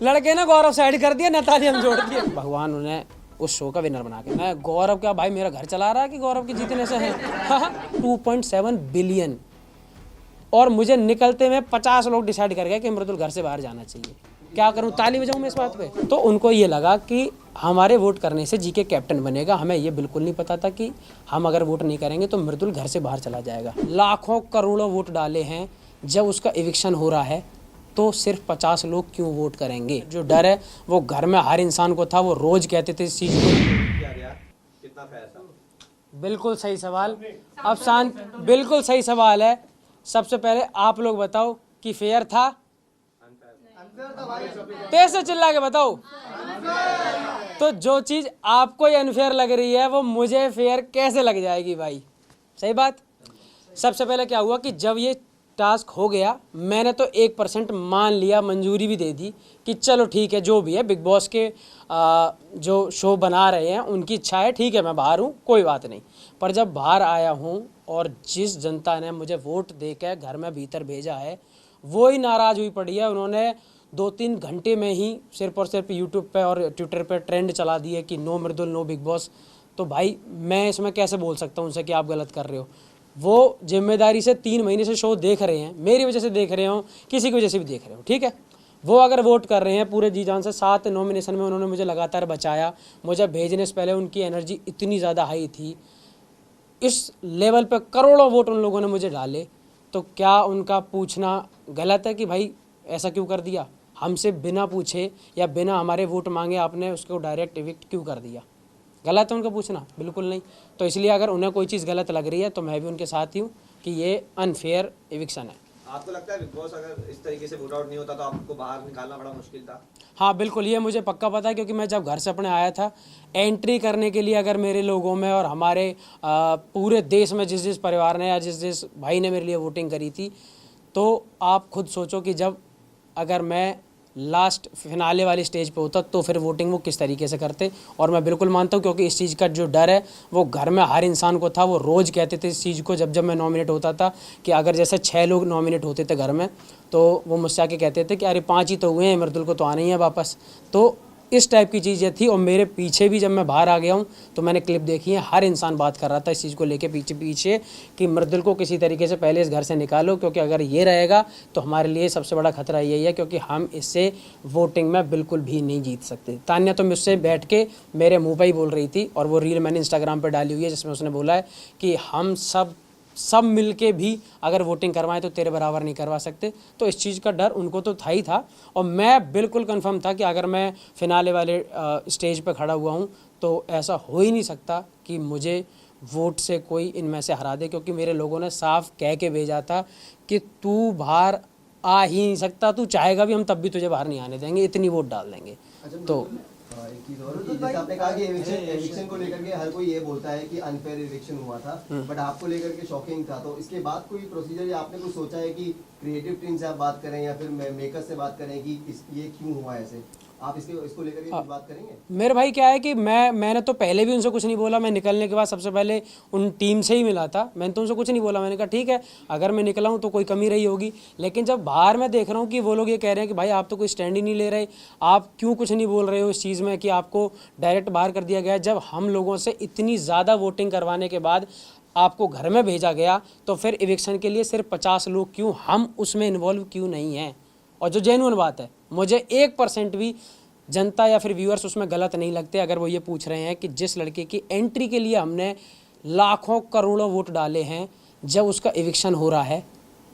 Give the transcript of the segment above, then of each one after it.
लड़के ने गौरव साइड कर दिया, नेताली हम जोड़ दिए। भगवान उन्हें उस शो का विनर बना के। मैं गौरव क्या भाई मेरा घर चला रहा है कि गौरव के जीतने से है। 2.7 बिलियन और मुझे निकलते में 50 लोग डिसाइड कर गए कि मृदुल घर से बाहर जाना चाहिए। क्या करूं, ताली बजाऊं मैं इस बात पे? तो उनको ये लगा कि हमारे वोट करने से जीके कैप्टन बनेगा। हमें ये बिल्कुल नहीं पता था कि हम अगर वोट नहीं करेंगे तो मृदुल घर से बाहर चला जाएगा। लाखों करोड़ों वोट डाले हैं, जब उसका इविक्शन हो रहा है तो सिर्फ 50 लोग क्यों वोट करेंगे? जो डर है वो घर में हर इंसान को था। वो रोज कहते थे इस चीज को। कितना फेयर था? बिल्कुल सही सवाल। अब शांत, बिल्कुल सही सवाल है। सबसे पहले आप लोग बताओ कि फेयर था? तेज से चिल्ला के बताओ। तो जो चीज आपको अनफेयर लग रही है वो मुझे फेयर कैसे लग जाएगी भाई? सही बात। सबसे पहले क्या हुआ कि जब ये टास्क हो गया, मैंने तो 1% मान लिया, मंजूरी भी दे दी कि चलो ठीक है, जो भी है बिग बॉस के जो शो बना रहे हैं उनकी इच्छा है, ठीक है मैं बाहर हूँ, कोई बात नहीं। पर जब बाहर आया हूँ और जिस जनता ने मुझे वोट देकर घर में भीतर भेजा है वो ही नाराज़ हुई पड़ी है। उन्होंने 2-3 घंटे में ही सिर्फ और सिर्फ यूट्यूब पे और ट्विटर पे ट्रेंड चला दिए कि नो मृदुल नो बिग बॉस। तो भाई मैं इसमें कैसे बोल सकता हूँ उनसे कि आप गलत कर रहे हो? वो जिम्मेदारी से 3 महीने से शो देख रहे हैं, मेरी वजह से देख रहे हो, किसी की वजह से भी देख रहे हो, ठीक है। वो अगर वोट कर रहे हैं पूरे जी जान से, 7 नॉमिनेशन में उन्होंने मुझे लगातार बचाया। मुझे भेजने से पहले उनकी एनर्जी इतनी ज़्यादा हाई थी, इस लेवल पे करोड़ों वोट उन लोगों ने मुझे डाले। तो क्या उनका पूछना गलत है कि भाई ऐसा क्यों कर दिया? हमसे बिना पूछे या बिना हमारे वोट मांगे आपने उसको डायरेक्ट इविक्ट क्यों कर दिया? गलत है उनका पूछना? बिल्कुल नहीं। तो इसलिए अगर उन्हें कोई चीज़ गलत लग रही है तो मैं भी उनके साथ ही हूँ कि ये अनफेयर इविक्शन है। आपको लगता है बिग बॉस अगर इस तरीके से वोट आउट नहीं होता तो आपको बाहर निकालना बड़ा मुश्किल था? हाँ बिल्कुल, ये मुझे पक्का पता है, क्योंकि मैं जब घर से अपने आया था, एंट्री करने के लिए अगर मेरे लोगों में और हमारे पूरे देश में जिस जिस परिवार ने या जिस जिस भाई ने मेरे लिए वोटिंग करी थी, तो आप खुद सोचो कि जब अगर मैं लास्ट फिनाले वाली स्टेज पे होता तो फिर वोटिंग वो किस तरीके से करते। और मैं बिल्कुल मानता हूँ, क्योंकि इस चीज़ का जो डर है वो घर में हर इंसान को था। वो रोज़ कहते थे इस चीज़ को, जब जब मैं नॉमिनेट होता था कि अगर जैसे 6 लोग नॉमिनेट होते थे घर में, तो वो मुझसे आके कहते थे कि अरे 5 ही तो हुए हैं, मृदुल को तो आना ही है वापस। तो इस टाइप की चीज़ें थी। और मेरे पीछे भी जब मैं बाहर आ गया हूँ तो मैंने क्लिप देखी है, हर इंसान बात कर रहा था इस चीज़ को लेके पीछे पीछे कि मृदुल को किसी तरीके से पहले इस घर से निकालो, क्योंकि अगर ये रहेगा तो हमारे लिए सबसे बड़ा खतरा यही है, क्योंकि हम इससे वोटिंग में बिल्कुल भी नहीं जीत सकते। तान्या तो मुझसे बैठ के मेरे मुँह पर ही बोल रही थी, और वो रील मैंने इंस्टाग्राम पर डाली हुई है जिसमें उसने बोला है कि हम सब मिल के भी अगर वोटिंग करवाएं तो तेरे बराबर नहीं करवा सकते। तो इस चीज़ का डर उनको तो था ही था, और मैं बिल्कुल कंफर्म था कि अगर मैं फिनाले वाले स्टेज पे खड़ा हुआ हूं तो ऐसा हो ही नहीं सकता कि मुझे वोट से कोई इनमें से हरा दे, क्योंकि मेरे लोगों ने साफ कह के भेजा था कि तू बाहर आ ही नहीं सकता, तू चाहेगा भी हम तब भी तुझे बाहर नहीं आने देंगे, इतनी वोट डाल देंगे। तो एक चीज और कि जैसे आपने कहा कि एविक्शन को लेकर के हर कोई ये बोलता है कि अनफेयर एविक्शन हुआ था, बट आपको लेकर के शॉकिंग था। तो इसके बाद कोई प्रोसीजर या आपने कुछ सोचा है कि क्रिएटिव टीम से आप बात करें या फिर मेकर से बात करें कि ये क्यों हुआ ऐसे? आप इसको लेकर के कुछ बात करेंगे? मेरे भाई क्या है कि मैंने तो पहले भी उनसे कुछ नहीं बोला। मैं निकलने के बाद सबसे पहले उन टीम से ही मिला था, मैंने तो उनसे कुछ नहीं बोला। मैंने कहा ठीक है, अगर मैं निकला हूँ तो कोई कमी रही होगी। लेकिन जब बाहर मैं देख रहा हूँ कि वो लोग ये कह रहे हैं कि भाई आप तो कोई स्टैंड ही नहीं ले रहे, आप क्यों कुछ नहीं बोल रहे हो इस चीज़ में कि आपको डायरेक्ट बाहर कर दिया गया। जब हम लोगों से इतनी ज़्यादा वोटिंग करवाने के बाद आपको घर में भेजा गया, तो फिर इविक्शन के लिए सिर्फ 50 लोग क्यों, हम उसमें इन्वॉल्व क्यों नहीं हैं? और जो जेन्युइन बात है, मुझे 1% भी जनता या फिर व्यूअर्स उसमें गलत नहीं लगते अगर वो ये पूछ रहे हैं कि जिस लड़के की एंट्री के लिए हमने लाखों करोड़ों वोट डाले हैं, जब उसका इविक्शन हो रहा है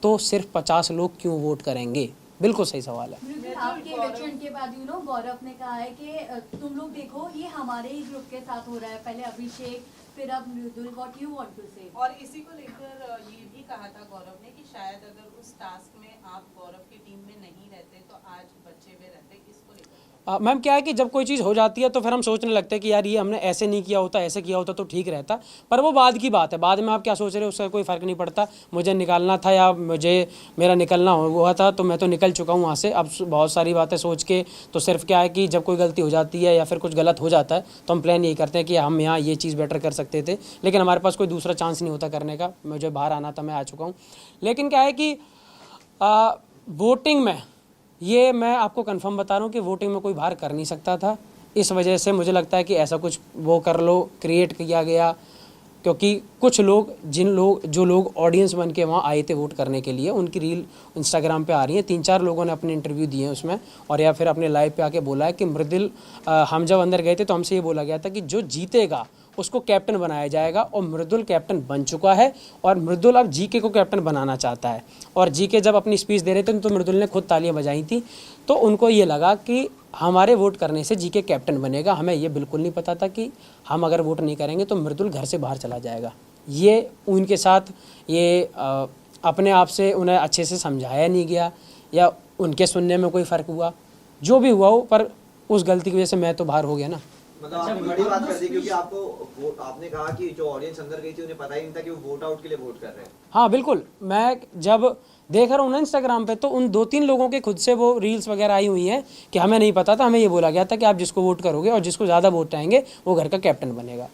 तो सिर्फ 50 लोग क्यों वोट करेंगे? बिल्कुल सही सवाल है। आपके इलेक्शन के बाद गौरव ने कहा है कि तुम लोग देखो ये हमारे ही ग्रुप के साथ हो रहा है, पहले अभिषेक फिर अब मृदुल, व्हाट यू वांट टू से। और इसी को लेकर ये भी कहा था गौरव ने कि शायद अगर उस टास्क में आप गौरव की टीम में नहीं रहते तो आज बचे हुए रहते। इसको लेकर मैम क्या है कि जब कोई चीज़ हो जाती है तो फिर हम सोचने लगते हैं कि यार ये हमने ऐसे नहीं किया होता, ऐसे किया होता तो ठीक रहता। पर वो बाद की बात है, बाद में आप क्या सोच रहे हो उसका कोई फ़र्क नहीं पड़ता। मुझे निकालना था या मुझे मेरा निकलना हुआ था तो मैं तो निकल चुका हूँ वहाँ से। अब बहुत सारी बातें सोच के तो सिर्फ क्या है कि जब कोई गलती हो जाती है या फिर कुछ गलत हो जाता है तो हम प्लान यही करते हैं कि हम यहाँ ये चीज़ बेटर कर सकते थे, लेकिन हमारे पास कोई दूसरा चांस नहीं होता करने का। मुझे बाहर आना था, मैं आ चुका हूँ। लेकिन क्या है कि वोटिंग में ये मैं आपको कंफर्म बता रहा हूँ कि वोटिंग में कोई बाहर कर नहीं सकता था। इस वजह से मुझे लगता है कि ऐसा कुछ वो कर लो, क्रिएट किया गया, क्योंकि कुछ लोग जो लोग ऑडियंस बन के वहाँ आए थे वोट करने के लिए, उनकी रील इंस्टाग्राम पे आ रही है। 3-4 लोगों ने अपने इंटरव्यू दिए हैं उसमें, और या फिर अपने लाइव पे आके बोला है कि मृदुल, हम जब अंदर गए थे तो हमसे ये बोला गया था कि जो जीतेगा उसको कैप्टन बनाया जाएगा, और मृदुल कैप्टन बन चुका है, और मृदुल अब जीके को कैप्टन बनाना चाहता है। और जीके जब अपनी स्पीच दे रहे थे तो मृदुल ने खुद तालियां बजाई थी, तो उनको ये लगा कि हमारे वोट करने से जीके कैप्टन बनेगा। हमें ये बिल्कुल नहीं पता था कि हम अगर वोट नहीं करेंगे तो मृदुल घर से बाहर चला जाएगा। ये उनके साथ ये अपने आप से उन्हें अच्छे से समझाया नहीं गया, या उनके सुनने में कोई फ़र्क हुआ, जो भी हुआ हो, पर उस गलती की वजह से मैं तो बाहर हो गया ना। मतलब आपने बड़ी बात कर दी, क्योंकि आपने कहा कि जो ऑडियंस अंदर गई थी उन्हें पता ही नहीं था कि वो वोट आउट के लिए वोट कर रहे हैं। हाँ बिल्कुल, मैं जब देख रहा हूँ ना इंस्टाग्राम पे, तो उन 2-3 लोगों के खुद से वो रील्स वगैरह आई हुई हैं कि हमें नहीं पता था, हमें ये बोला गया था कि आप जिसको वोट करोगे और जिसको ज़्यादा वोट आएंगे वो घर का कैप्टन बनेगा।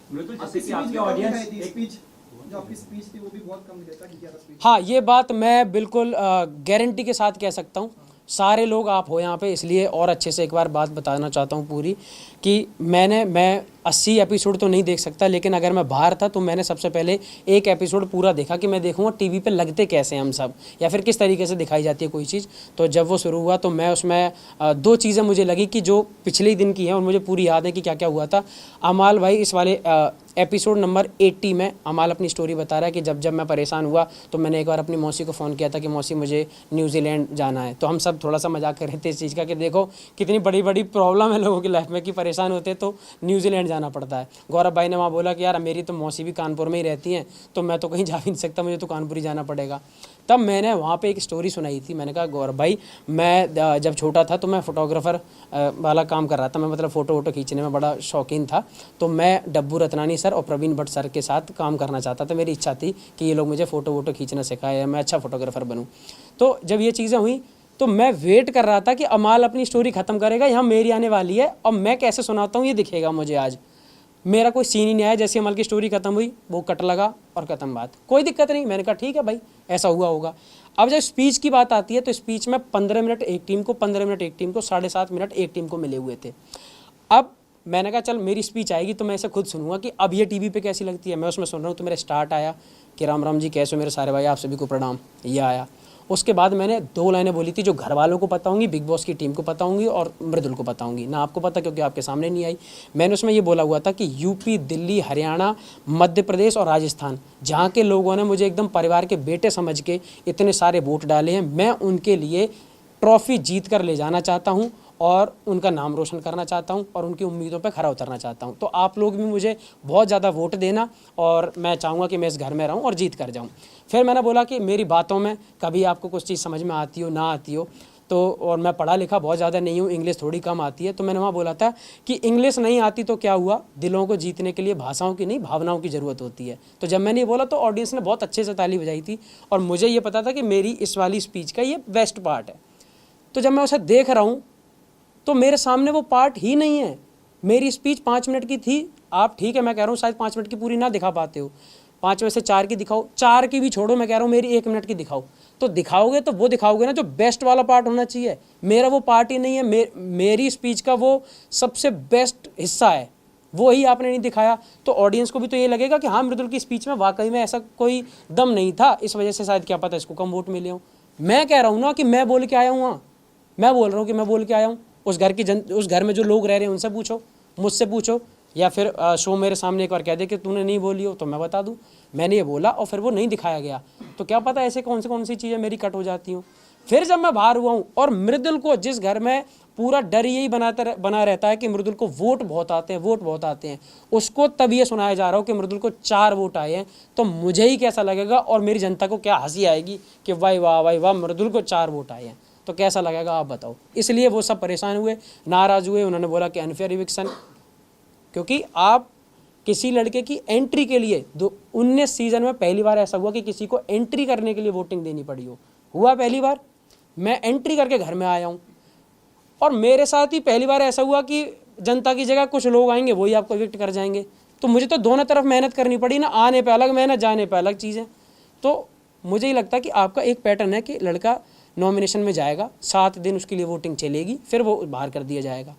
हाँ, ये बात मैं बिल्कुल गारंटी के साथ कह सकता हूँ। सारे लोग आप हो यहाँ पे, इसलिए और अच्छे से एक बार बात बताना चाहता हूँ पूरी, कि मैं 80 एपिसोड तो नहीं देख सकता, लेकिन अगर मैं बाहर था तो मैंने सबसे पहले एक एपिसोड पूरा देखा कि मैं देखूँगा टीवी पे लगते कैसे हम सब, या फिर किस तरीके से दिखाई जाती है कोई चीज़। तो जब वो शुरू हुआ तो मैं उसमें 2 चीज़ें मुझे लगी कि जो पिछले ही दिन की हैं और मुझे पूरी याद है कि क्या क्या हुआ था। अमाल भाई इस वाले एपिसोड नंबर 80 में अमाल अपनी स्टोरी बता रहा है कि जब मैं परेशान हुआ तो मैंने एक बार अपनी मौसी को फ़ोन किया था कि मौसी मुझे न्यूजीलैंड जाना है। तो हम सब थोड़ा सा मजाक कर रहे थे इस चीज़ का कि देखो कितनी बड़ी बड़ी प्रॉब्लम है लोगों की लाइफ में कि परेशान होते तो न्यूजीलैंड जाना पड़ता है। गौरव भाई ने वहाँ बोला कि यार मेरी तो मौसी भी कानपुर में ही रहती हैं, तो मैं तो कहीं जा भी नहीं सकता, मुझे तो कानपुर ही जाना पड़ेगा। तब मैंने वहाँ पे एक स्टोरी सुनाई थी। मैंने कहा गौरव भाई, मैं जब छोटा था तो मैं फ़ोटोग्राफ़र वाला काम कर रहा था, मैं मतलब फ़ोटो वोटो खींचने में बड़ा शौकीन था। तो मैं डब्बू रतनानी सर और प्रवीण भट्ट सर के साथ काम करना चाहता था। मेरी इच्छा थी कि ये लोग मुझे फ़ोटो वोटो खींचना सिखाए, मैं अच्छा फ़ोटोग्राफ़र बनूँ। तो जब ये चीज़ें हुई तो मैं वेट कर रहा था कि अमाल अपनी स्टोरी ख़त्म करेगा, यहाँ मेरी आने वाली है और मैं कैसे सुनाता हूँ ये दिखेगा मुझे। आज मेरा कोई सीन ही नहीं आया, जैसे अमल की स्टोरी खत्म हुई वो कट लगा और ख़त्म बात, कोई दिक्कत नहीं। मैंने कहा ठीक है भाई, ऐसा हुआ होगा। अब जब स्पीच की बात आती है तो स्पीच में 15 मिनट एक टीम को, 15 मिनट एक टीम को, 7.5 मिनट एक टीम को मिले हुए थे। अब मैंने कहा चल मेरी स्पीच आएगी तो मैं इसे खुद सुनूंगा कि अब ये टीवी पे कैसी लगती है। मैं उसमें सुन रहा हूँ तो मेरा स्टार्ट आया कि राम राम जी कैसे हो मेरे सारे भाई, आप सभी को प्रणाम, ये आया। उसके बाद मैंने 2 लाइनें बोली थी जो घर वालों को पता होंगी, बिग बॉस की टीम को पता होंगी और मृदुल को पता होंगी, ना आपको पता क्योंकि आपके सामने नहीं आई। मैंने उसमें ये बोला हुआ था कि यूपी, दिल्ली, हरियाणा, मध्य प्रदेश और राजस्थान, जहाँ के लोगों ने मुझे एकदम परिवार के बेटे समझ के इतने सारे वोट डाले हैं, मैं उनके लिए ट्रॉफी जीत कर ले जाना चाहता हूँ और उनका नाम रोशन करना चाहता हूँ और उनकी उम्मीदों पे खरा उतरना चाहता हूँ। तो आप लोग भी मुझे बहुत ज़्यादा वोट देना और मैं चाहूँगा कि मैं इस घर में रहूँ और जीत कर जाऊँ। फिर मैंने बोला कि मेरी बातों में कभी आपको कुछ चीज़ समझ में आती हो ना आती हो तो, और मैं पढ़ा लिखा बहुत ज़्यादा नहीं हूँ, इंग्लिश थोड़ी कम आती है, तो मैंने वहाँ बोला था कि इंग्लिश नहीं आती तो क्या हुआ, दिलों को जीतने के लिए भाषाओं की नहीं भावनाओं की ज़रूरत होती है। तो जब मैंने ये बोला तो ऑडियंस ने बहुत अच्छे से ताली बजाई थी और मुझे ये पता था कि मेरी इस वाली स्पीच का ये बेस्ट पार्ट है। तो जब मैं उसे देख रहा हूँ तो मेरे सामने वो पार्ट ही नहीं है। मेरी स्पीच 5 मिनट की थी, आप ठीक है मैं कह रहा हूँ शायद 5 मिनट की पूरी ना दिखा पाते हो, 5 में से 4 की दिखाओ, 4 की भी छोड़ो, मैं कह रहा हूँ मेरी 1 मिनट की दिखाओ। तो दिखाओगे तो वो दिखाओगे ना जो बेस्ट वाला पार्ट होना चाहिए। मेरा वो पार्ट ही नहीं है, मेरी स्पीच का वो सबसे बेस्ट हिस्सा है, वो ही आपने नहीं दिखाया। तो ऑडियंस को भी तो ये लगेगा कि हाँ मृदुल की स्पीच में वाकई में ऐसा कोई दम नहीं था, इस वजह से शायद क्या पता इसको कम वोट मिले हों। मैं कह रहा हूँ ना कि मैं बोल के आया हूँ, वहाँ मैं बोल रहा हूँ कि मैं बोल के आया हूँ। उस घर में जो लोग रह रहे हैं उनसे पूछो, मुझसे पूछो, या फिर शो मेरे सामने एक बार कह दे कि तूने नहीं बोली हो तो मैं बता दूं मैंने ये बोला और फिर वो नहीं दिखाया गया। तो क्या पता ऐसे कौन सी चीज़ें मेरी कट हो जाती हूँ। फिर जब मैं बाहर हुआ हूँ और मृदुल को, जिस घर में पूरा डर यही बना रहता है कि मृदुल को वोट बहुत आते हैं, उसको तब ये सुनाया जा रहा हो कि मृदुल को 4 वोट आए हैं, तो मुझे ही कैसा लगेगा और मेरी जनता को क्या हंसी आएगी कि वाह वाह वाह वाह मृदुल को 4 वोट आए हैं, तो कैसा लगेगा आप बताओ। इसलिए वो सब परेशान हुए, नाराज़ हुए, उन्होंने बोला कि अनफेयर इविक्शन, क्योंकि आप किसी लड़के की एंट्री के लिए 19 सीज़न में पहली बार ऐसा हुआ कि किसी को एंट्री करने के लिए वोटिंग देनी पड़ी हुआ पहली बार। मैं एंट्री करके घर में आया हूँ और मेरे साथ ही पहली बार ऐसा हुआ कि जनता की जगह कुछ लोग आएंगे वही आपको इविक्ट कर जाएंगे। तो मुझे तो दोनों तरफ मेहनत करनी पड़ी ना, आने पे अलग मेहनत, जाने पे अलग चीज़ें। तो मुझे ही लगता है कि आपका एक पैटर्न है कि लड़का नॉमिनेशन में जाएगा, 7 दिन उसके लिए वोटिंग चलेगी, फिर वो बाहर कर दिया जाएगा।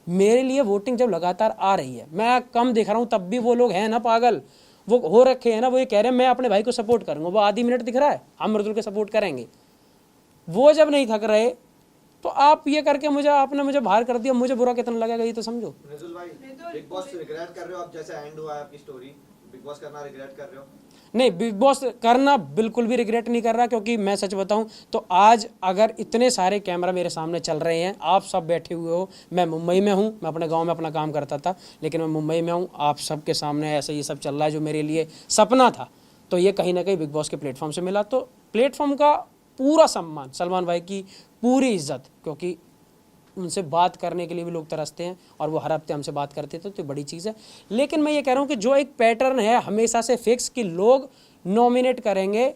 मेरे लिए वोटिंग जब लगातार आ रही है, मैं कम दिख रहा हूँ तब भी वो लोग हैं ना पागल, वो हो रखे हैं ना, वो ये कह रहे हैं मैं अपने भाई को सपोर्ट करूँगा, वो आधी मिनट दिख रहा है हम मृदुल के सपोर्ट करेंगे। वो जब नहीं थक रहे तो आप ये करके आपने मुझे बाहर कर दिया, मुझे बुरा कितना लगेगा ये तो समझो। मृदुल भाई, बिग बॉस रिग्रेट कर रहे हो आप? जैसे एंड हुआ है आपकी स्टोरी, बिग बॉस करना रिग्रेट कर रहे हो? नहीं, बिग बॉस करना बिल्कुल भी रिग्रेट नहीं कर रहा, क्योंकि मैं सच बताऊं तो आज अगर इतने सारे कैमरा मेरे सामने चल रहे हैं, आप सब बैठे हुए हो, मैं मुंबई में हूं, मैं अपने गांव में अपना काम करता था, लेकिन मैं मुंबई में हूं, आप सबके सामने ऐसे ये सब चल रहा है जो मेरे लिए सपना था, तो ये कहीं ना कहीं बिग बॉस के प्लेटफॉर्म से मिला। तो प्लेटफॉर्म का पूरा सम्मान, सलमान भाई की पूरी इज्जत, क्योंकि उनसे बात करने के लिए भी लोग तरसते हैं और वो हर हफ्ते हमसे बात करते थे, तो बड़ी चीज़ है। लेकिन मैं ये कह रहा हूँ कि जो एक पैटर्न है हमेशा से फिक्स कि लोग नॉमिनेट करेंगे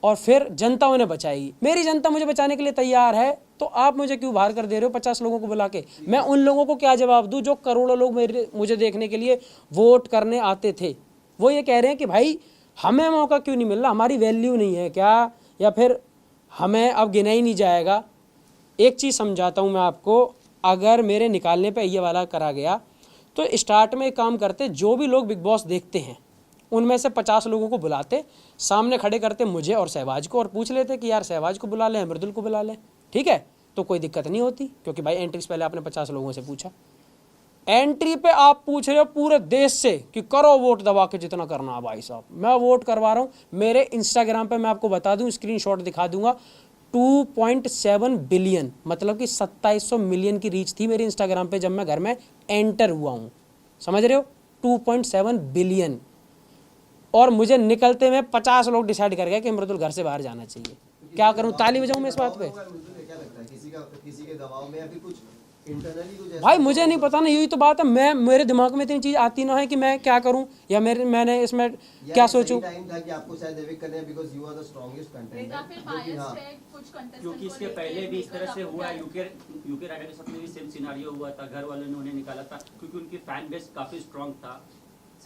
और फिर जनता उन्हें बचाएगी, मेरी जनता मुझे बचाने के लिए तैयार है, तो आप मुझे क्यों बाहर कर दे रहे हो 50 लोगों को बुला के? मैं उन लोगों को क्या जवाब दूँ जो करोड़ों लोग मुझे देखने के लिए वोट करने आते थे? वो ये कह रहे हैं कि भाई हमें मौका क्यों नहीं मिल रहा, हमारी वैल्यू नहीं है क्या, या फिर हमें अब गिना ही नहीं जाएगा। एक चीज़ समझाता हूँ मैं आपको, अगर मेरे निकालने पे ये वाला करा गया तो स्टार्ट में एक काम करते, जो भी लोग बिग बॉस देखते हैं उनमें से 50 लोगों को बुलाते, सामने खड़े करते मुझे और सहवाज को, और पूछ लेते कि यार सहवाज को बुला लें, मृदुल को बुला लें, ठीक है? तो कोई दिक्कत नहीं होती, क्योंकि भाई एंट्री से पहले आपने 50 लोगों से पूछा। एंट्री पे आप पूछ रहे हो पूरे देश से कि करो वोट दबा के जितना करना है भाई साहब, मैं वोट करवा रहा हूँ। मेरे इंस्टाग्राम पे मैं आपको बता दूँ, स्क्रीनशॉट दिखा दूंगा, 2.7 बिलियन मतलब कि 2700 मिलियन की रीच थी मेरे इंस्टाग्राम पे जब मैं घर में एंटर हुआ हूँ, समझ रहे हो? 2.7 बिलियन। और मुझे निकलते में 50 लोग डिसाइड कर गए कि मृदुल घर से बाहर जाना चाहिए। क्या करूं, ताली बजाऊं मैं इस बात पे? क्या लगता है किसी के दबाव में या फिर कुछ इंटरनली कुछ? भाई मुझे नहीं पता ना, यही तो बात है, मेरे दिमाग में इतनी चीज आती ना है कि मैं क्या करूं, या मैंने इसमें क्या सोचूं। टाइम था कि आपको शायद एविक्ट करने हैं because you are the strongest contender. क्योंकि इसके पहले भी इस तरह से हुआ, यूके राइडर के साथ में भी सेम सिनेरियो हुआ था, घर वालों ने उन्हें निकाला था क्योंकि उनकी फैन बेस काफी स्ट्रांग था।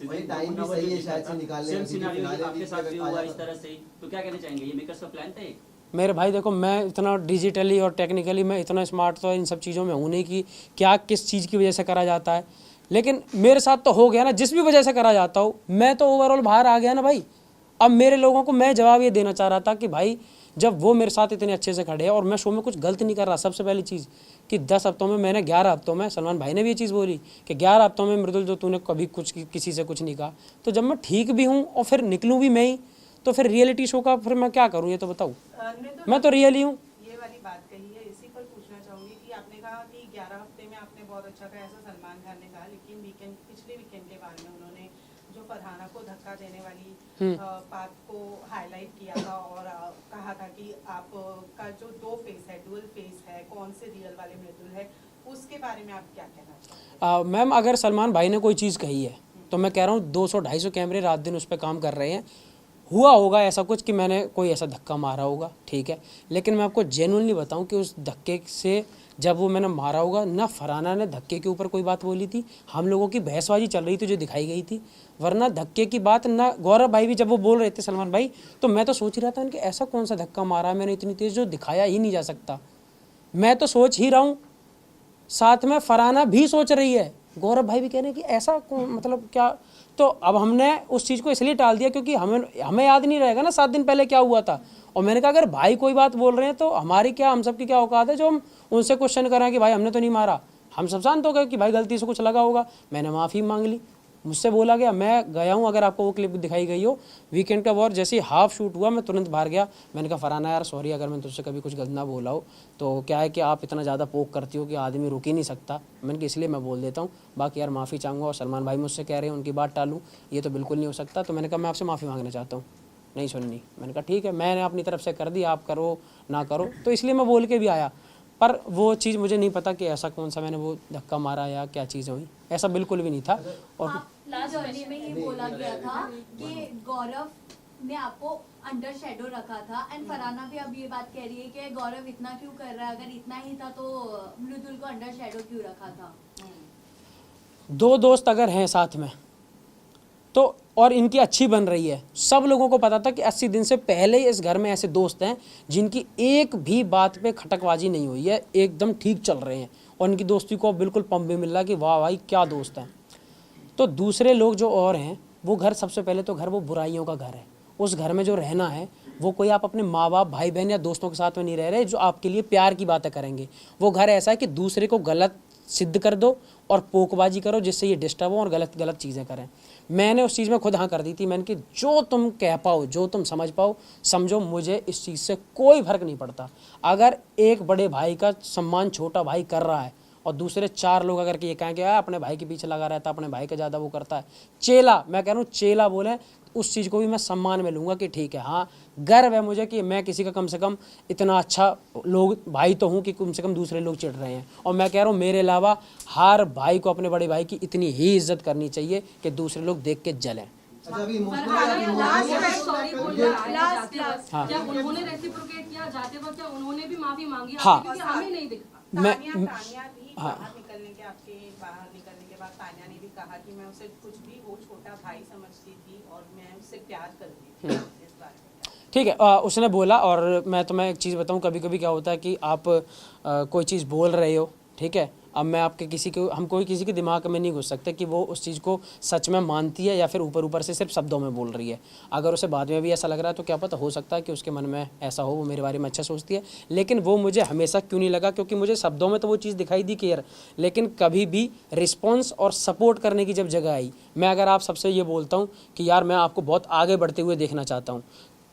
वही टाइम भी सही है शायद से निकालने सेम सिनेरियो आपके साथ भी हुआ इस तरह से ही, तो क्या कहना चाहेंगे, ये मेकर्स का प्लान था? मेरे भाई देखो, मैं इतना डिजिटली और टेक्निकली मैं इतना स्मार्ट तो इन सब चीज़ों में हूँ नहीं कि क्या किस चीज़ की वजह से करा जाता है, लेकिन मेरे साथ तो हो गया ना, जिस भी वजह से करा जाता हो, मैं तो ओवरऑल बाहर आ गया ना भाई। अब मेरे लोगों को मैं जवाब ये देना चाह रहा था कि भाई जब वो मेरे साथ इतने अच्छे से खड़े हैं और मैं शो में कुछ गलत नहीं कर रहा, सबसे पहली चीज़ कि 10 हफ्तों में मैंने 11 हफ्तों में, सलमान भाई ने भी ये चीज़ बोली कि 11 हफ्तों में मृदुल जो तूने कभी कुछ किसी से कुछ नहीं कहा, तो जब मैं ठीक भी हूँ और फिर निकलूँ भी मैं ही, तो फिर रियलिटी शो का फिर मैं क्या करूँ, ये तो बताऊँ? मैं तो रियल ही हूँ। ये वाली बात कही है, इसी पर पूछना चाहूंगी कि आपने कहा कि 11 हफ्ते में आपने बहुत अच्छा कहा, ऐसा सलमान खान ने कहा, लेकिन पिछले वीकेंड के बारे में उन्होंने जो फरहाना को धक्का देने वाली बात को हाईलाइट किया था और कहा था कि आपका जो 2 फेस है, डुअल फेस है, कौन से रियल वाले मृदुल है, उसके बारे में आप क्या कहना चाहते हैं? मैम, अगर सलमान भाई ने कोई चीज़ कही है तो मैं कह रहा हूँ 200-250 कैमरे रात दिन उस पर काम कर रहे हैं, हुआ होगा ऐसा कुछ कि मैंने कोई ऐसा धक्का मारा होगा, ठीक है, लेकिन मैं आपको जेन्युइनली बताऊं कि उस धक्के से जब वो मैंने मारा होगा ना, फरहाना ने धक्के के ऊपर कोई बात बोली थी, हम लोगों की बहसबाजी चल रही थी जो दिखाई गई थी, वरना धक्के की बात ना, गौरव भाई भी जब वो बोल रहे थे सलमान भाई, तो मैं तो सोच ही रहा था उनके ऐसा कौन सा धक्का मारा मैंने इतनी तेज़ जो दिखाया ही नहीं जा सकता। मैं तो सोच ही रहा हूँ, साथ में फरहाना भी सोच रही है, गौरव भाई भी कह रहे हैं कि ऐसा मतलब क्या। तो अब हमने उस चीज़ को इसलिए टाल दिया क्योंकि हमें याद नहीं रहेगा ना 7 दिन पहले क्या हुआ था, और मैंने कहा अगर भाई कोई बात बोल रहे हैं तो हमारी क्या, हम सब की क्या औकात है जो हम उनसे क्वेश्चन करें कि भाई हमने तो नहीं मारा। हम सब शांत हो गए कि भाई गलती से कुछ लगा होगा, मैंने माफ़ी मांग ली, मुझसे बोला गया, मैं गया हूँ, अगर आपको वो क्लिप दिखाई गई हो वीकेंड का वॉर, जैसे ही हाफ शूट हुआ मैं तुरंत बाहर गया, मैंने कहा फरहाना यार सॉरी अगर मैं तुझसे कभी कुछ गलत ना बोला हो, तो क्या है कि आप इतना ज़्यादा पोक करती हो कि आदमी रुक ही नहीं सकता, मैंने कहा इसलिए मैं बोल देता हूँ, बाकी यार माफ़ी चाहूँगा। और सलमान भाई मुझसे कह रहे हैं उनकी बात टालूँ, ये तो बिल्कुल नहीं हो सकता, तो मैंने कहा मैं आपसे माफ़ी मांगना चाहता हूँ, नहीं सुननी। मैंने कहा ठीक है, मैंने अपनी तरफ से कर दी, आप करो ना करो, तो इसलिए मैं बोल के भी आया, पर वो चीज़ मुझे नहीं पता कि ऐसा कौन सा मैंने वो धक्का मारा या क्या चीज़ हुई, ऐसा बिल्कुल भी नहीं था। और लास्ट जर्नी में ये बोला गया था कि गौरव ने आपको अंडर शेडो रखा था, एंड फरहाना भी अब ये बात कह रही है कि गौरव इतना क्यों कर रहा है, अगर इतना ही था तो मृदुल को अंडर शेडो क्यों रखा था? 2 दोस्त अगर हैं साथ में तो, और इनकी अच्छी बन रही है। सब लोगों को पता था कि 80 दिन से पहले ही इस घर में ऐसे दोस्त हैं जिनकी एक भी बात पे खटकबाजी नहीं हुई है, एकदम ठीक चल रहे हैं और इनकी दोस्ती को बिल्कुल पंप भी मिल रहा है कि वाह भाई क्या दोस्त हैं। तो दूसरे लोग जो और हैं वो घर, सबसे पहले तो घर वो बुराइयों का घर है। उस घर में जो रहना है वो कोई आप अपने माँ बाप भाई बहन या दोस्तों के साथ में नहीं रह रहे जो आपके लिए प्यार की बातें करेंगे। वो घर ऐसा है कि दूसरे को गलत सिद्ध कर दो और पोकबाजी करो जिससे ये डिस्टर्ब हो और गलत गलत चीज़ें करें। मैंने उस चीज़ में खुद हाँ कर दी थी। मैंने कि जो तुम कह पाओ, जो तुम समझ पाओ समझो, मुझे इस चीज़ से कोई फर्क नहीं पड़ता। अगर एक बड़े भाई का सम्मान छोटा भाई कर रहा है और दूसरे 4 लोग अगर ये कहें कि अपने भाई के पीछे लगा रहता है, अपने भाई का ज़्यादा वो करता है, चेला, मैं कह रहा हूँ चेला बोले, उस चीज़ को भी मैं सम्मान में लूँगा कि ठीक है, हाँ गर्व है मुझे कि मैं किसी का कम से कम इतना अच्छा लोग भाई तो हूँ कि कम से कम दूसरे लोग चिढ़ रहे हैं। और मैं कह रहा हूँ मेरे अलावा हर भाई को अपने बड़े भाई की इतनी ही इज्जत करनी चाहिए कि दूसरे लोग देख के जलें। अच्छा, अभी क्या उन्होंने रेसिप्रोकेट किया जाते वक्त? क्या उन्होंने भी माफी मांगी? हाँ। क्योंकि हमें नहीं दिखा। तानिया भी बाहर निकलने के बाद तानिया ने भी कहा कि मैं उसे कुछ भी वो छोटा भाई समझती थी और मैं उससे प्यार करती थी। इस बारे में ठीक है, उसने बोला। और मैं तुम्हें एक चीज़ बताऊं, कभी कभी क्या होता है कि आप कोई चीज़ बोल रहे हो, ठीक है, अब मैं आपके हम कोई किसी के दिमाग में नहीं घुस सकते कि वो उस चीज़ को सच में मानती है या फिर ऊपर ऊपर से सिर्फ शब्दों में बोल रही है। अगर उसे बाद में भी ऐसा लग रहा है तो क्या पता, हो सकता है कि उसके मन में ऐसा हो, वो मेरे बारे में अच्छा सोचती है। लेकिन वो मुझे हमेशा क्यों नहीं लगा, क्योंकि मुझे शब्दों में तो वो चीज़ दिखाई दी केयर, लेकिन कभी भी रिस्पॉन्स और सपोर्ट करने की जब जगह आई, मैं अगर आप सबसे ये बोलता हूँ कि यार मैं आपको बहुत आगे बढ़ते हुए देखना चाहता हूँ,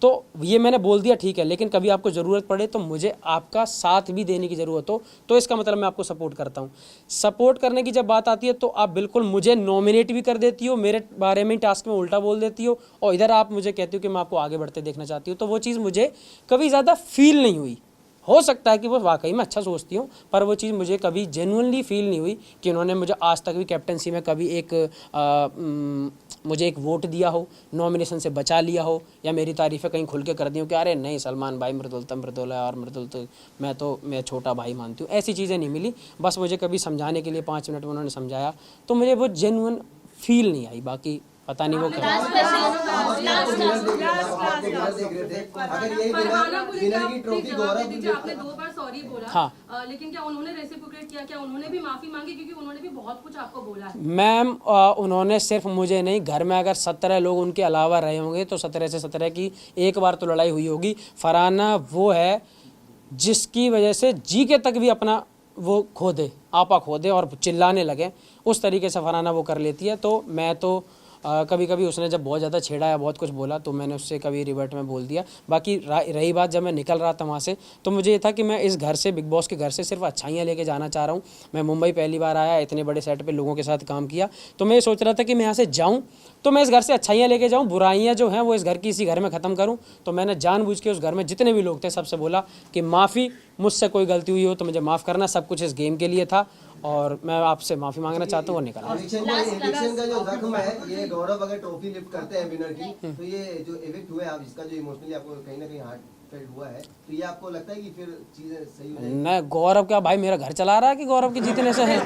तो ये मैंने बोल दिया ठीक है, लेकिन कभी आपको ज़रूरत पड़े तो मुझे आपका साथ भी देने की ज़रूरत हो तो इसका मतलब मैं आपको सपोर्ट करता हूँ। सपोर्ट करने की जब बात आती है तो आप बिल्कुल मुझे नॉमिनेट भी कर देती हो, मेरे बारे में टास्क में उल्टा बोल देती हो, और इधर आप मुझे कहती हो कि मैं आपको आगे बढ़ते देखना चाहती हूँ। तो वो चीज़ मुझे कभी ज़्यादा फील नहीं हुई। हो सकता है कि वो वाकई में अच्छा सोचती हूँ, पर वो चीज़ मुझे कभी जेन्युइनली फील नहीं हुई कि उन्होंने मुझे आज तक भी कैप्टनसी में कभी मुझे एक वोट दिया हो, नॉमिनेशन से बचा लिया हो, या मेरी तारीफ़ें कहीं खुल के कर दी हो कि अरे नहीं सलमान भाई मृदुल तो मृदुल है और मृदुल तो मैं छोटा भाई मानती हूँ। ऐसी चीज़ें नहीं मिली। बस मुझे कभी समझाने के लिए 5 मिनट में उन्होंने समझाया तो मुझे वो जेन्युइन फील नहीं आई। बाकी पता नहीं वो क्या। आपने 2 बार सॉरी बोला, हाँ। लेकिन क्या उन्होंने रेसिप्रोकेट किया? क्या उन्होंने भी माफी मांगी? क्योंकि उन्होंने भी बहुत कुछ आपको बोला है। मैम उन्होंने सिर्फ मुझे नहीं, घर में अगर 17 लोग उनके अलावा रहे होंगे तो 17 से 17 की एक बार तो लड़ाई हुई होगी। फरहाना वो है जिसकी वजह से जी के तक भी अपना वो खो दे, आपा खो दे और चिल्लाने लगे, उस तरीके से फरहाना वो कर लेती है। तो मैं तो कभी कभी उसने जब बहुत ज़्यादा छेड़ा या बहुत कुछ बोला तो मैंने उससे कभी रिवर्ट में बोल दिया। बाकी रही बात जब मैं निकल रहा था वहाँ से, तो मुझे ये था कि मैं इस घर से, बिग बॉस के घर से सिर्फ अच्छाइयाँ लेके जाना चाह रहा हूँ। मैं मुंबई पहली बार आया, इतने बड़े सेट पे लोगों के साथ काम किया, तो मैं ये सोच रहा था कि मैं यहाँ से जाऊँ तो मैं इस घर से अच्छाइयाँ लेके जाऊँ, बुराइयाँ जो हैं वो इस घर की इसी घर में ख़त्म करूँ। तो मैंने जानबूझ के उस घर में जितने भी लोग थे सबसे बोला कि माफ़ी, मुझसे कोई गलती हुई हो तो मुझे माफ़ करना, सब कुछ इस गेम के लिए था और मैं आपसे माफ़ी मांगना चाहता हूँ और निकला। एविक्शन का जो जख्म है, ये गौरव अगर ट्रॉफी लिफ्ट करते हैं विनर की, तो ये जो एविक्ट हुए आप, इसका जो इमोशनली आपको कहीं ना कहीं हार्ट फेल्ट हुआ है, तो ये आपको लगता है कि फिर चीजें सही हो जाएगी? नहीं, गौरव क्या भाई मेरा घर चला रहा है कि गौरव के जीतने से है?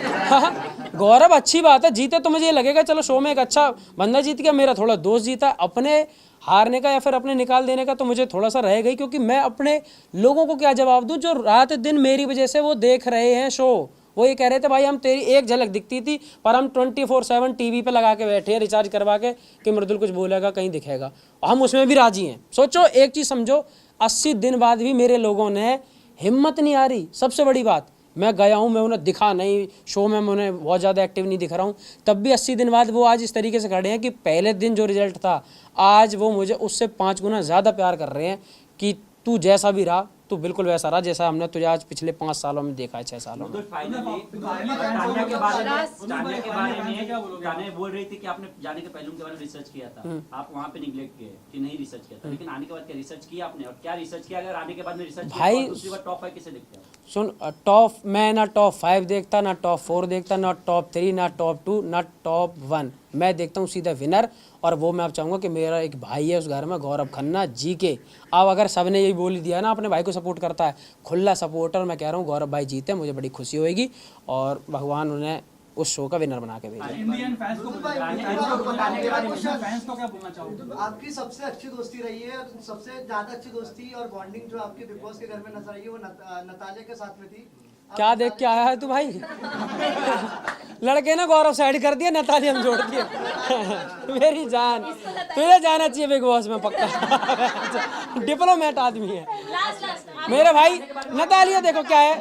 गौरव अच्छी बात है, जीते तो मुझे ये लगेगा चलो शो में एक अच्छा बंदा जीत गया, मेरा थोड़ा दोस्त जीता। अपने हारने का या फिर अपने निकाल देने का तो मुझे थोड़ा सा रह गई, क्योंकि मैं अपने लोगों को क्या जवाब दूं जो रात दिन मेरी वजह से वो देख रहे हैं शो। वो ये कह रहे थे भाई हम तेरी एक झलक दिखती थी पर हम 24/7 टीवी पे लगा के बैठे हैं रिचार्ज करवा के कि मृदुल कुछ बोलेगा कहीं दिखेगा, हम उसमें भी राजी हैं। सोचो, एक चीज़ समझो, 80 दिन बाद भी मेरे लोगों ने हिम्मत नहीं आ रही। सबसे बड़ी बात, मैं गया हूँ, मैं उन्हें दिखा नहीं शो में, मैं उन्हें बहुत ज़्यादा एक्टिव नहीं दिख रहा हूँ, तब भी 80 दिन बाद वो आज इस तरीके से खड़े हैं कि पहले दिन जो रिजल्ट था आज वो मुझे उससे 5 गुना ज़्यादा प्यार कर रहे हैं कि तू जैसा भी रहा तू बिल्कुल वैसा रहा जैसा हमने तुझे आज पिछले 5 सालों में देखा है, 6 सालों में। तानिया के बारे में तानिया बोल रही थी कि आपने जाने के पहले उनके बारे में रिसर्च किया था, आप वहाँ पे निगलेक्ट किए कि नहीं रिसर्च किया था, लेकिन आने के बाद क्या रिसर्च किया आपने और क्या रिसर्च किया? अगर आने के बाद में रिसर्च भाई किया दूसरी बार टॉप 5 किसे देखते हो? सुन, मैं ना टॉप 5 देखता, ना टॉप 4 देखता, ना टॉप 3, ना टॉप 2, ना टॉप 1। मैं देखता हूँ सीधा विनर, और वो मैं अब चाहूँगा कि मेरा एक भाई है उस घर में, गौरव खन्ना जी के। अब अगर सबने यही बोल दिया ना अपने भाई को सपोर्ट करता है, खुला सपोर्टर, मैं कह रहा हूँ गौरव भाई जीते, मुझे बड़ी खुशी होगी और भगवान उन्हें उस शो का विनर बना के भेजा। इंडियन फैंस को बताने के बाद फैंस को क्या बोलना चाहोगे? आपकी सबसे अच्छी दोस्ती रही है, सबसे ज्यादा अच्छी दोस्ती और बॉन्डिंग जो आपके बिग बॉस के घर में नजर आई है वो नतालिया के साथ में थी। क्या देख के आया है तू भाई? लड़के ने गौरव साइड कर दिया, नतालिया हम जोड़ दिए। मेरी जान, तुझे जाना चाहिए बिग बॉस में पक्का। डिप्लोमेट आदमी है मेरे भाई। नतालिया देखो क्या है,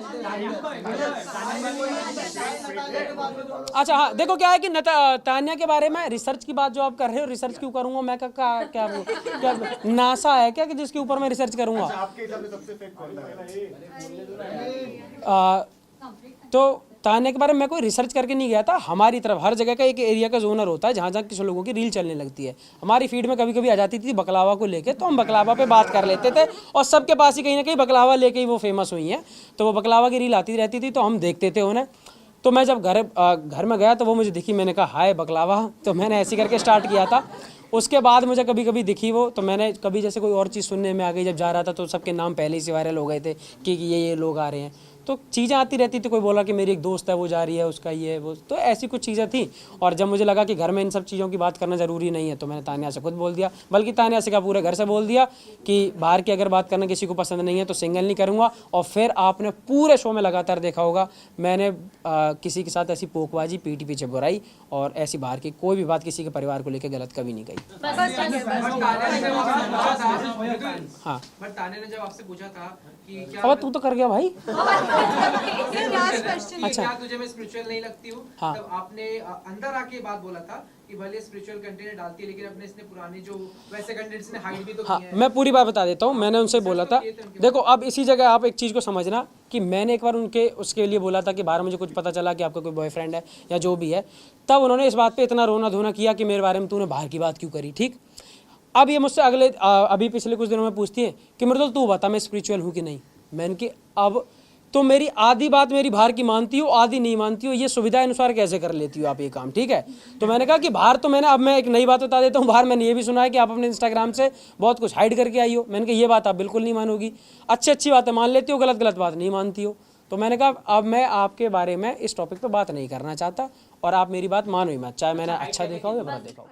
अच्छा हाँ देखो क्या है कि तान्या के बारे में रिसर्च की बात जो आप कर रहे हो, रिसर्च क्यों करूंगा मैं? क्या नासा है क्या कि जिसके ऊपर मैं रिसर्च करूंगा? तो तान्या के बारे में मैं कोई रिसर्च करके नहीं गया था। हमारी तरफ हर जगह का एक एरिया का जोनर होता है जहाँ जहाँ किसी लोगों की रील चलने लगती है। हमारी फीड में कभी कभी आ जाती थी बकलावा को लेके, तो हम बकलावा पे बात कर लेते थे और सबके पास ही कहीं ना कहीं बकलावा लेके ही वो फेमस हुई हैं। तो वो बकलावा की रील आती रहती थी तो हम देखते थे उन्हें। तो मैं जब घर में गया तो वो मुझे दिखी, मैंने कहा हाय बकलावा, तो मैंने ऐसे करके स्टार्ट किया था। उसके बाद मुझे कभी कभी दिखी वो, तो मैंने कभी जैसे कोई और चीज़ सुनने में आ गई, जब जा रहा था तो सबके नाम पहले ही से वायरल हो गए थे कि ये लोग आ रहे हैं। तो चीज़ें आती रहती थी, कोई बोला कि मेरी एक दोस्त है वो जा रही है, उसका ये वो, तो ऐसी कुछ चीज़ें थी। और जब मुझे लगा कि घर में इन सब चीज़ों की बात करना ज़रूरी नहीं है तो मैंने तान्या से खुद बोल दिया, बल्कि तान्या से क्या पूरे घर से बोल दिया कि बाहर की अगर बात करना किसी को पसंद नहीं है तो सिंगल नहीं करूँगा। और फिर आपने पूरे शो में लगातार देखा होगा मैंने किसी के साथ ऐसी पोकबाजी, पीठ पीछे बुराई और ऐसी बाहर की कोई भी बात किसी के परिवार को लेकर गलत कभी नहीं कही। हाँ बट तान्या ने जब आपसे पूछा था कि क्या अब तू तो कर गया भाई। अच्छा क्या तुझे मैं स्पिरिचुअल नहीं लगती हूँ, हाँ। तब आपने अंदर आके ये बात बोला था कि भले स्पिरिचुअल कंटेंट डालती है लेकिन अपने इसने पुराने जो वैसे कंटेंट्स ने हाइड भी तो हाँ, किए हैं। मैं पूरी बात बता देता हूँ। मैंने उनसे बोला था, देखो अब इसी जगह आप एक चीज़ को समझना कि मैंने एक बार उसके लिए बोला था कि बाहर मुझे कुछ पता चला कि आपका कोई बॉयफ्रेंड है या जो भी है, तब उन्होंने इस बात पे इतना रोना धोना किया कि मेरे बारे में तूने बाहर की बात क्यों करी। ठीक, अब ये मुझसे अभी पिछले कुछ दिनों में पूछती है कि मृदुल तू बता मैं स्पिरिचुअल हूँ कि नहीं। मैंने कि अब तो मेरी आधी बात मेरी बाहर की मानती हो, आधी नहीं मानती हो, ये सुविधा अनुसार कैसे कर लेती हो आप ये काम? ठीक है, तो मैंने कहा कि बाहर तो मैंने, अब मैं एक नई बात बता देता हूँ, बाहर मैंने ये भी सुना है कि आप अपने इंस्टाग्राम से बहुत कुछ हाइड करके आई हो। मैंने कहा ये बात आप बिल्कुल नहीं मानोगी, अच्छी बातें मान लेती हो, गलत बात नहीं मानती हो। तो मैंने कहा अब मैं आपके बारे में इस टॉपिक पर बात नहीं करना चाहता और आप मेरी बात मानो ही मत, चाहे मैंने अच्छा देखा हो या बुरा देखा हो।